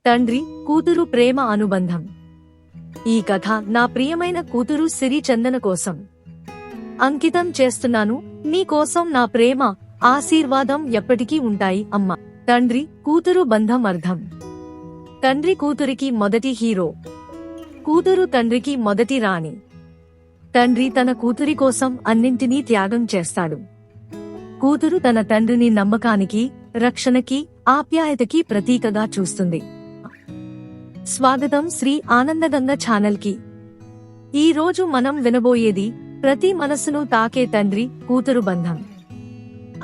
తండ్రి కూతురు ప్రేమ అనుబంధం. ఈ కథ నా ప్రియమైన కూతురు సిరి చందన కోసం అంకితం చేస్తున్నాను. నీ కోసం నా ప్రేమ, ఆశీర్వాదం ఎప్పటికీ ఉంటాయి అమ్మా. తండ్రి కూతురు బంధం అర్థం. తండ్రి కూతురికి మొదటి హీరో, కూతురు తండ్రికి మొదటి రాణి. తండ్రి తన కూతురి కోసం అన్నింటినీ త్యాగం చేస్తాడు. కూతురు తన తండ్రిని నమ్మకానికి, రక్షణకి, ఆప్యాయతకి ప్రతీకగా చూస్తుంది. స్వాగతం శ్రీ ఆనందగంగ ఛానల్ కి. ఈ రోజు మనం వినబోయేది ప్రతి మనసును తాకే తండ్రి కూతురు బంధం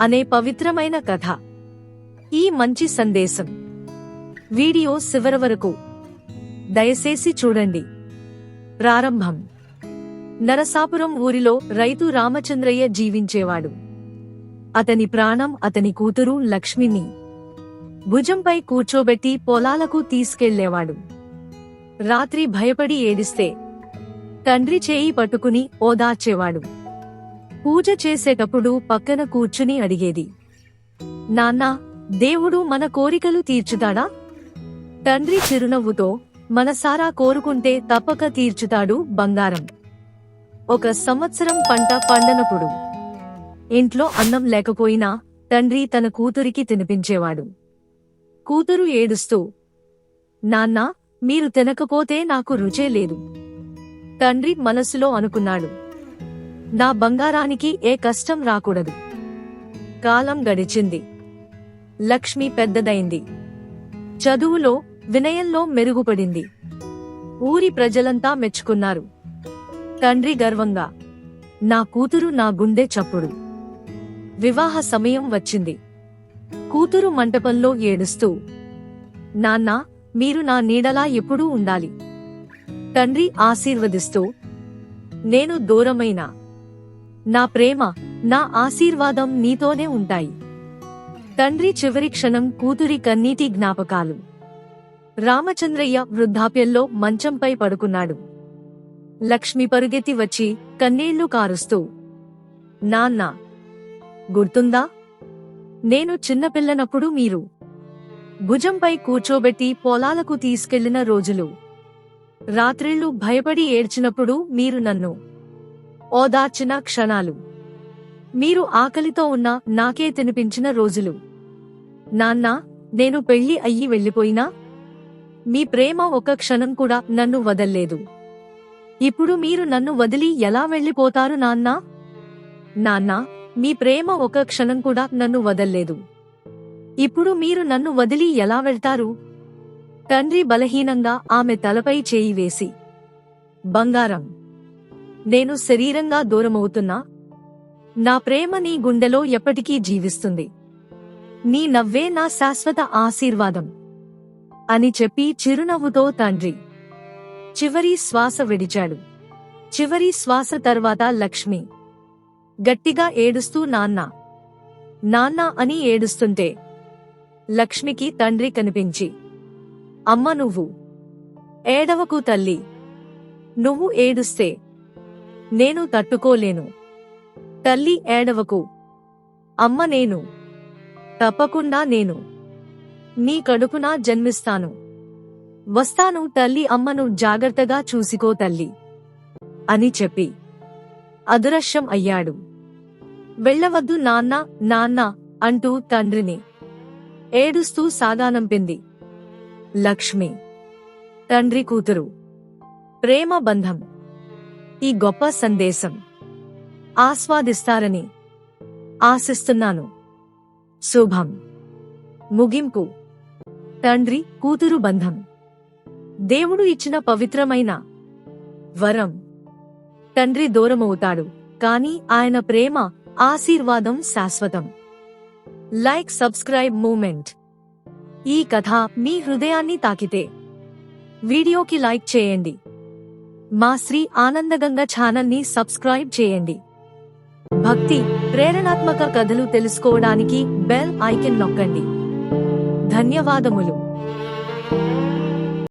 అనే పవిత్రమైన కథ. ఈ మంచి సందేశం వీడియో చివరి వరకు దయచేసి చూడండి. ప్రారంభం. నరసాపురం ఊరిలో రైతు రామచంద్రయ్య జీవించేవాడు. అతని ప్రాణం అతని కూతురు లక్ష్మిని భుజంపై కూర్చోబెట్టి పొలాలకు తీసుకెళ్లేవాడు. రాత్రి భయపడి ఏడిస్తే తండ్రి చేయి పట్టుకుని ఓదార్చేవాడు. పూజ చేసేటప్పుడు పక్కన కూర్చుని అడిగేది, నాన్నా, దేవుడు మన కోరికలు తీర్చుతాడా? తండ్రి చిరునవ్వుతో, మనసారా కోరుకుంటే తప్పక తీర్చుతాడు బంగారం. ఒక సంవత్సరం పంట పండనప్పుడు ఇంట్లో అన్నం లేకపోయినా తండ్రి తన కూతురికి తినిపించేవాడు. కూతురు ఏడుస్తూ, నాన్నా, మీరు తినకపోతే నాకు రుచే లేదు. తండ్రి మనసులో అనుకున్నాడు, నా బంగారానికి ఏ కష్టం రాకూడదు. కాలం గడిచింది. లక్ష్మి పెద్దదైంది. చదువులో, వినయంలో మెరుగుపడింది. ఊరి ప్రజలంతా మెచ్చుకున్నారు. తండ్రి గర్వంగా, నా కూతురు నా గుండె చప్పుడు. వివాహ సమయం వచ్చింది. కూతురు మంటపంలో ఏడుస్తూ, నాన్నా, మీరు నా నీడలా ఎప్పుడూ ఉండాలి. తండ్రి ఆశీర్వదిస్తూ, నేను దూరమైనా నా ప్రేమ, నా ఆశీర్వాదం నీతోనే ఉంటాయి. తండ్రి చివరి క్షణం కూతురి కన్నీటి జ్ఞాపకాలు. రామచంద్రయ్య వృద్ధాప్యంలో మంచంపై పడుకున్నాడు. లక్ష్మి పరుగెత్తి వచ్చి కన్నీళ్లు కారుస్తూ, నాన్నా, గుర్తుందా? నేను చిన్నపిల్లనప్పుడు మీరు భుజంపై కూర్చోబెట్టి పొలాలకు తీసుకెళ్లిన రోజులు. రాత్రిళ్లు భయపడి ఏడ్చినప్పుడు మీరు నన్ను ఓదార్చిన క్షణాలు. మీరు ఆకలితో ఉన్న నాకే తినిపించిన రోజులు. నాన్నా, నేను పెళ్లి అయ్యి వెళ్లిపోయినా మీ ప్రేమ ఒక క్షణం కూడా నన్ను వదల్లేదు. ఇప్పుడు మీరు నన్ను వదిలి ఎలా వెళ్లిపోతారు నాన్నా? నాన్నా, మీ ప్రేమ ఒక క్షణం కూడా నన్ను వదల్లేదు. ఇప్పుడు మీరు నన్ను వదిలి ఎలా వెళ్తారు? తండ్రి బలహీనంగా ఆమె తలపై చేయి వేసి, బంగారం, నేను శరీరంగా దూరమవుతున్నా, నా ప్రేమ నీ గుండెలో ఎప్పటికీ జీవిస్తుంది. నీ నవ్వే నా శాశ్వత ఆశీర్వాదం అని చెప్పి చిరునవ్వుతో తండ్రి చివరి శ్వాస విడిచాడు. చివరి శ్వాస తర్వాత లక్ష్మి గట్టిగా ఏడుస్తూ నాన్నా, నాన్నా అని ఏడుస్తుంటే లక్ష్మికి తండ్రి కనిపించి, అమ్మ, నువ్వు ఏడవకు తల్లి. నువ్వు ఏడుస్తే నేను తట్టుకోలేను. తల్లి ఏడవకు. అమ్మ, నేను తప్పకుండా నేను నీ కడుపున జన్మిస్తాను. వస్తాను తల్లి. అమ్మను జాగ్రత్తగా చూసుకో తల్లి అని చెప్పి అదృశ్యం అయ్యాడు. వెళ్ళవద్దు నాన్నా, నాన్నా అంటూ తండ్రిని ఏడుస్తూ సాగానంపింది. లక్ష్మి తండ్రి కూతురు ప్రేమ బంధం. ఈ గొప్ప సందేశం ఆస్వాదిస్తారని ఆశిస్తున్నాను. శుభం. ముగింపు. తండ్రి కూతురు బంధం దేవుడు ఇచ్చిన పవిత్రమైన వరం. తండ్రి దూరమవుతాడు, కానీ ఆయన ప్రేమ, ఆశీర్వాదం శాశ్వతం. Like, subscribe moment. ఈ కథ మీ హృదయాన్ని తాకితే వీడియోకి లైక్ చేయండి. మా శ్రీ ఆనందగంగ ఛానల్ ని సబ్స్క్రైబ్ చేయండి. భక్తి, ప్రేరణాత్మక కథలు తెలుసుకోవడానికి బెల్ ఐకాన్ నొక్కండి. ధన్యవాదములు.